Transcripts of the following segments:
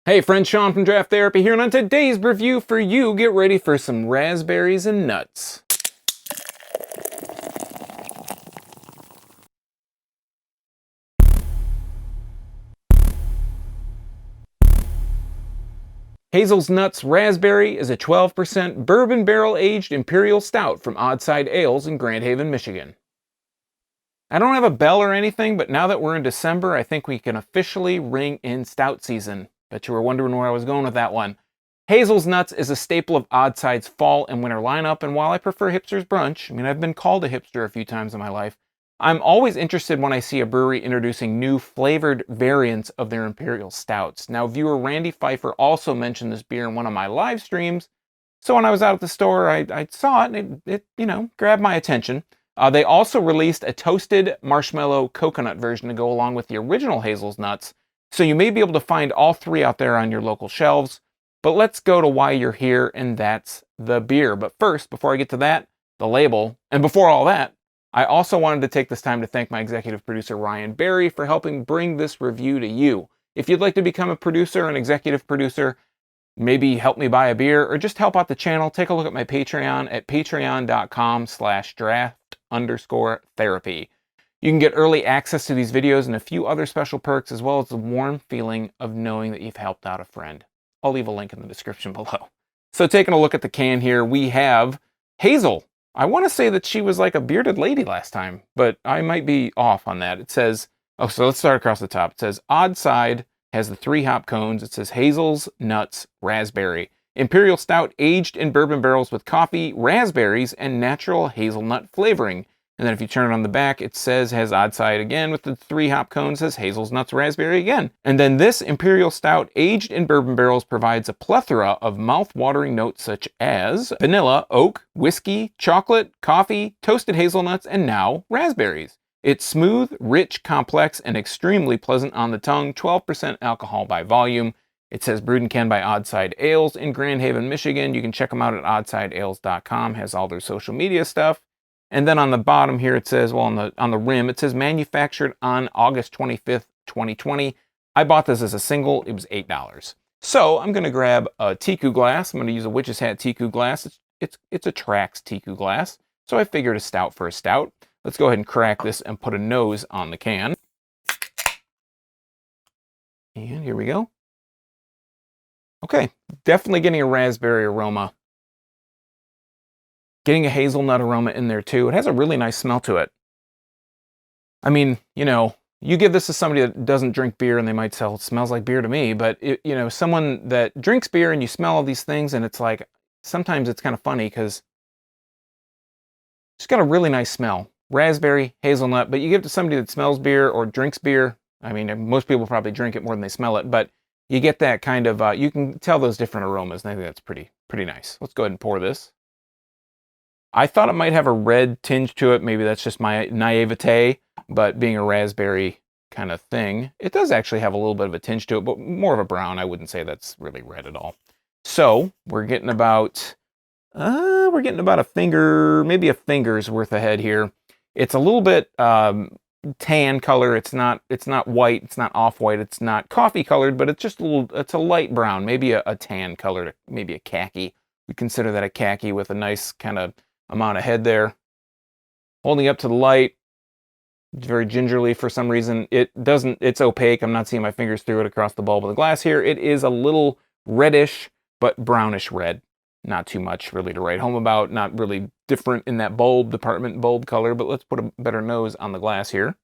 Hey friends, Sean from Draft Therapy here, and on today's review for you, get ready for some raspberries and nuts. Hazel's Nuts Raspberry is a 12% bourbon barrel-aged Imperial Stout from Oddside Ales in Grand Haven, Michigan. I don't have a bell or anything, but now that we're in December, I think we can officially ring in stout season. Bet you were wondering where I was going with that one. Hazel's Nuts is a staple of Oddside's fall and winter lineup, and while I prefer hipster's brunch, I've been called a hipster a few times in my life, I'm always interested when I see a brewery introducing new flavored variants of their Imperial Stouts. Now, viewer Randy Pfeifer also mentioned this beer in one of my live streams, so when I was out at the store, I saw it, and it grabbed my attention. They also released a Toasted Marshmallow Coconut version to go along with the original Hazel's Nuts, so you may be able to find all three out there on your local shelves. But let's go to why you're here, and that's the beer. But first, before I get to that, the label, and before all that, I also wanted to take this time to thank my executive producer, Ryan Barry, for helping bring this review to you. If you'd like to become a producer, an executive producer, maybe help me buy a beer, or just help out the channel, take a look at my Patreon at patreon.com/draft_therapy. You can get early access to these videos and a few other special perks, as well as the warm feeling of knowing that you've helped out a friend. I'll leave a link in the description below. So taking a look at the can here, we have Hazel. I want to say that she was like a bearded lady last time, but I might be off on that. It says, so let's start across the top. It says Oddside has the 3 hop cones. It says Hazel's Nuts Raspberry. Imperial Stout aged in bourbon barrels with coffee, raspberries, and natural hazelnut flavoring. And then if you turn it on the back, it says, has Oddside again with the 3 hop cones, says Hazel's Nuts Raspberry again. And then this Imperial Stout aged in bourbon barrels provides a plethora of mouth-watering notes such as vanilla, oak, whiskey, chocolate, coffee, toasted hazelnuts, and now raspberries. It's smooth, rich, complex, and extremely pleasant on the tongue, 12% alcohol by volume. It says brewed and canned by Oddside Ales in Grand Haven, Michigan. You can check them out at oddsideales.com, has all their social media stuff. And then on the bottom here, it says, well, on the rim, it says manufactured on August 25th, 2020. I bought this as a single. It was $8. So I'm going to grab a Tiku glass. I'm going to use a Witch's Hat Tiku glass. It's a Trax Tiku glass. So I figured a stout for a stout. Let's go ahead and crack this and put a nose on the can. And here we go. Okay, definitely getting a raspberry aroma. Getting a hazelnut aroma in there too. It has a really nice smell to it. I mean, you give this to somebody that doesn't drink beer and they might say, it smells like beer to me. But, someone that drinks beer and you smell all these things and it's like, sometimes it's kind of funny because it's got a really nice smell. Raspberry, hazelnut, but you give it to somebody that smells beer or drinks beer. I mean, most people probably drink it more than they smell it, but you get that kind of, you can tell those different aromas, and I think that's pretty nice. Let's go ahead and pour this. I thought it might have a red tinge to it. Maybe that's just my naivete, but being a raspberry kind of thing, it does actually have a little bit of a tinge to it, but more of a brown. I wouldn't say that's really red at all. So we're getting about a finger, maybe a finger's worth ahead here. It's a little bit tan color. It's not white. It's not off-white. It's not coffee colored, but it's just it's a light brown, maybe a tan color, maybe a khaki. We consider that a khaki with a nice kind of amount of head there. Holding up to the light, it's very gingerly for some reason. It's opaque. I'm not seeing my fingers through it across the bulb of the glass here. It is a little reddish, but brownish red. Not too much really to write home about. Not really different in that department bulb color, but let's put a better nose on the glass here.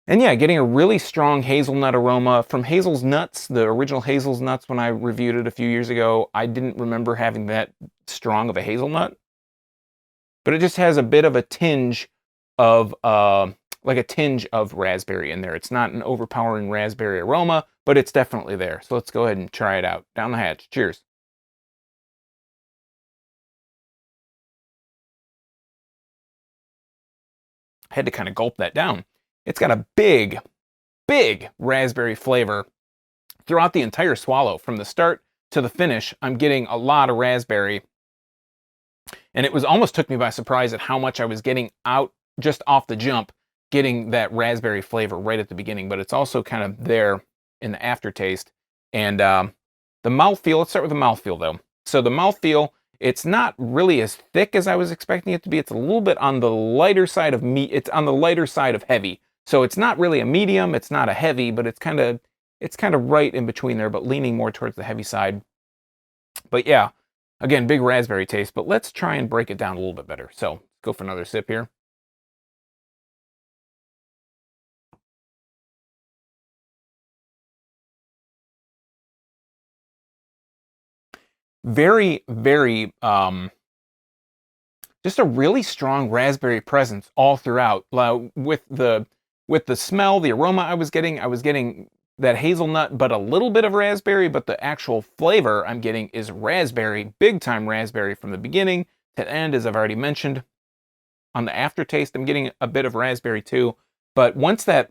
And yeah, getting a really strong hazelnut aroma from Hazel's Nuts, the original Hazel's Nuts when I reviewed it a few years ago. I didn't remember having that strong of a hazelnut, but it just has a bit of a tinge of, like a tinge of raspberry in there. It's not an overpowering raspberry aroma, but it's definitely there. So let's go ahead and try it out. Down the hatch. Cheers. I had to kind of gulp that down. It's got a big raspberry flavor throughout the entire swallow. From the start to the finish, I'm getting a lot of raspberry. And it almost took me by surprise at how much I was getting out just off the jump, getting that raspberry flavor right at the beginning. But it's also kind of there in the aftertaste. And the mouthfeel, let's start with the mouthfeel though. So the mouthfeel, it's not really as thick as I was expecting it to be. It's a little bit on the lighter side of meat. It's on the lighter side of heavy. So it's not really a medium, it's not a heavy, but it's kind of right in between there, but leaning more towards the heavy side. But yeah, again, big raspberry taste, but let's try and break it down a little bit better. So let's go for another sip here. Very, very, just a really strong raspberry presence all throughout. With the smell, the aroma I was getting that hazelnut, but a little bit of raspberry, but the actual flavor I'm getting is raspberry, big time raspberry from the beginning to the end, as I've already mentioned. On the aftertaste, I'm getting a bit of raspberry too, but once that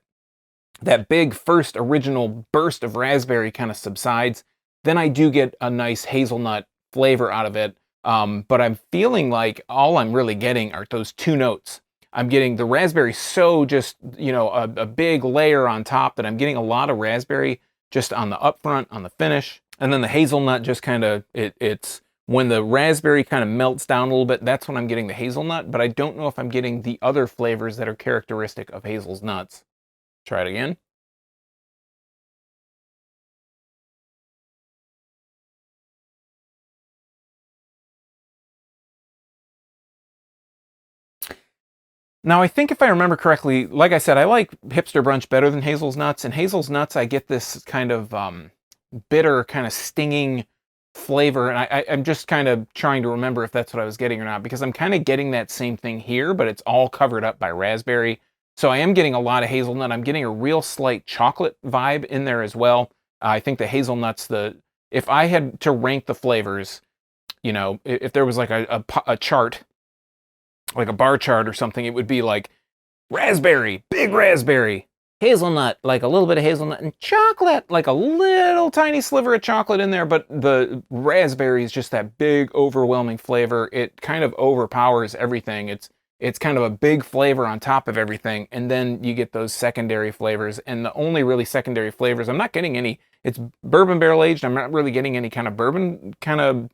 big first original burst of raspberry kind of subsides, then I do get a nice hazelnut flavor out of it. But I'm feeling like all I'm really getting are those two notes. I'm getting the raspberry so just, you know, a big layer on top that I'm getting a lot of raspberry just on the upfront, on the finish. And then the hazelnut just kind of, it's when the raspberry kind of melts down a little bit, that's when I'm getting the hazelnut, but I don't know if I'm getting the other flavors that are characteristic of Hazel's nuts. Try it again. Now, I think if I remember correctly, like I said, I like Hipster Brunch better than Hazel's Nuts. And Hazel's Nuts, I get this kind of bitter, kind of stinging flavor. And I'm just kind of trying to remember if that's what I was getting or not, because I'm kind of getting that same thing here, but it's all covered up by raspberry. So I am getting a lot of hazelnut. I'm getting a real slight chocolate vibe in there as well. I think the hazelnuts, if I had to rank the flavors, you know, if there was like a chart, like a bar chart or something, it would be like raspberry, big raspberry, hazelnut, like a little bit of hazelnut, and chocolate, like a little tiny sliver of chocolate in there, but the raspberry is just that big, overwhelming flavor. It kind of overpowers everything. It's kind of a big flavor on top of everything, and then you get those secondary flavors, and the only really secondary flavors, I'm not getting any, it's bourbon barrel aged, I'm not really getting any kind of bourbon, kind of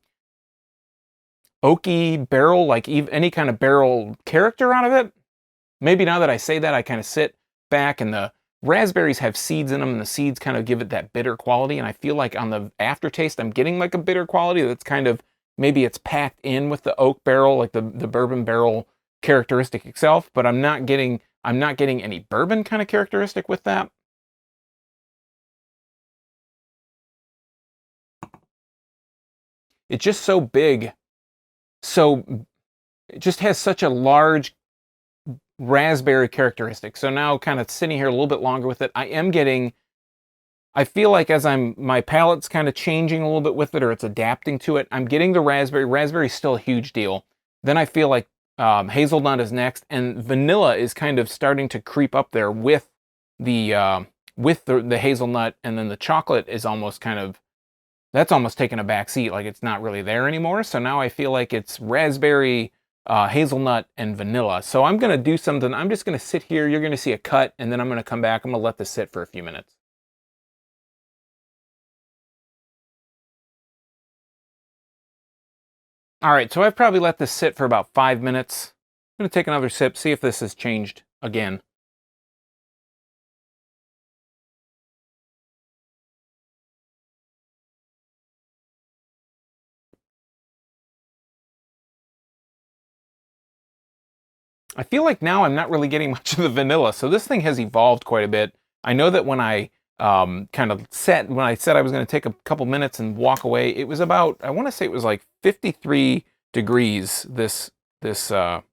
oaky barrel, like any kind of barrel character out of it. Maybe now that I say that, I kind of sit back and the raspberries have seeds in them and the seeds kind of give it that bitter quality. And I feel like on the aftertaste, I'm getting like a bitter quality that's kind of, maybe it's packed in with the oak barrel, like the bourbon barrel characteristic itself, but I'm not getting any bourbon kind of characteristic with that. It's just so big. So it just has such a large raspberry characteristic. So now kind of sitting here a little bit longer with it, I feel like as my palate's kind of changing a little bit with it, or it's adapting to it, I'm getting the raspberry. Raspberry's still a huge deal. Then I feel like hazelnut is next, and vanilla is kind of starting to creep up there with the hazelnut, and then the chocolate is almost kind of, that's almost taken a back seat, like it's not really there anymore. So now I feel like it's raspberry, hazelnut, and vanilla. So I'm going to do something. I'm just going to sit here. You're going to see a cut, and then I'm going to come back. I'm going to let this sit for a few minutes. All right, so I've probably let this sit for about 5 minutes. I'm going to take another sip, see if this has changed again. I feel like now I'm not really getting much of the vanilla, so this thing has evolved quite a bit. I know that when I when I said I was going to take a couple minutes and walk away, it was about, I want to say it was like 53 degrees. This stout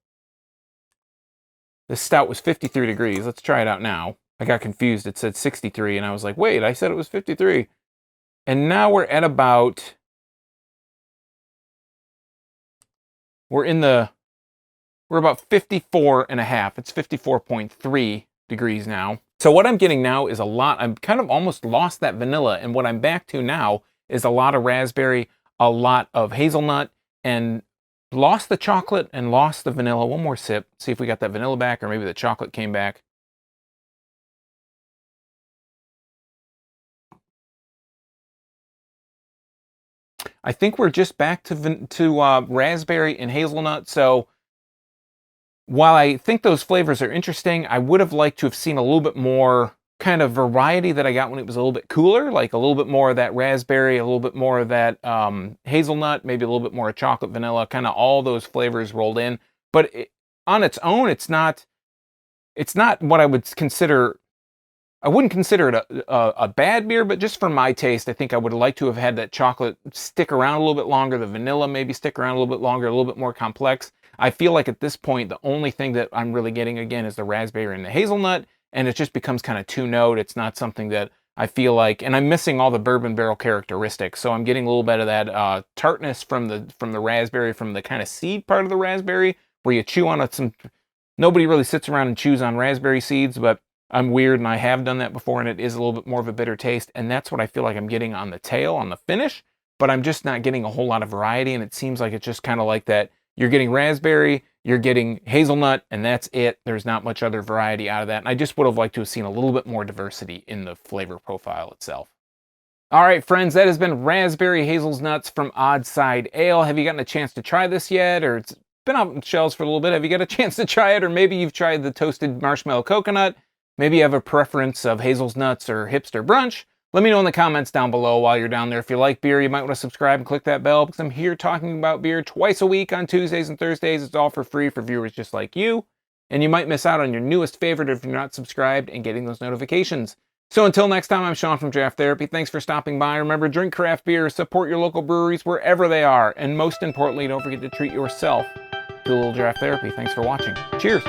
was 53 degrees. Let's try it out now. I got confused. It said 63, and I was like, wait, I said it was 53. And now we're at about, we're about 54 and a half. It's 54.3 degrees now. So what I'm getting now is a lot. I've kind of almost lost that vanilla, and what I'm back to now is a lot of raspberry, a lot of hazelnut, and lost the chocolate and lost the vanilla. One more sip, see if we got that vanilla back, or maybe the chocolate came back. I think we're just back to raspberry and hazelnut. So while I think those flavors are interesting, I would have liked to have seen a little bit more kind of variety that I got when it was a little bit cooler, like a little bit more of that raspberry, a little bit more of that hazelnut, maybe a little bit more of chocolate, vanilla, kind of all those flavors rolled in. But on its own, it's not what I would consider. I wouldn't consider it a bad beer, but just for my taste, I think I would like to have had that chocolate stick around a little bit longer, the vanilla maybe stick around a little bit longer, a little bit more complex. I feel like at this point, the only thing that I'm really getting again is the raspberry and the hazelnut, and it just becomes kind of two-note. It's not something that I feel like, and I'm missing all the bourbon barrel characteristics, so I'm getting a little bit of that tartness from the raspberry, from the kind of seed part of the raspberry, where you chew on it. Nobody really sits around and chews on raspberry seeds, but I'm weird and I have done that before, and it is a little bit more of a bitter taste, and that's what I feel like I'm getting on the tail, on the finish, but I'm just not getting a whole lot of variety, and it seems like it's just kind of like that. You're getting raspberry, you're getting hazelnut, and that's it. There's not much other variety out of that, and I just would have liked to have seen a little bit more diversity in the flavor profile itself. All right, friends, that has been Raspberry Hazelnuts from Odd Side Ale. Have you gotten a chance to try this yet, or it's been out on shelves for a little bit? Have you got a chance to try it, or maybe you've tried the Toasted Marshmallow Coconut? Maybe you have a preference of hazelnuts or hipster brunch. Let me know in the comments down below while you're down there. If you like beer, you might want to subscribe and click that bell, because I'm here talking about beer twice a week on Tuesdays and Thursdays. It's all for free for viewers just like you. And you might miss out on your newest favorite if you're not subscribed and getting those notifications. So until next time, I'm Sean from Draft Therapy. Thanks for stopping by. Remember, drink craft beer, support your local breweries wherever they are. And most importantly, don't forget to treat yourself to a little draft therapy. Thanks for watching. Cheers.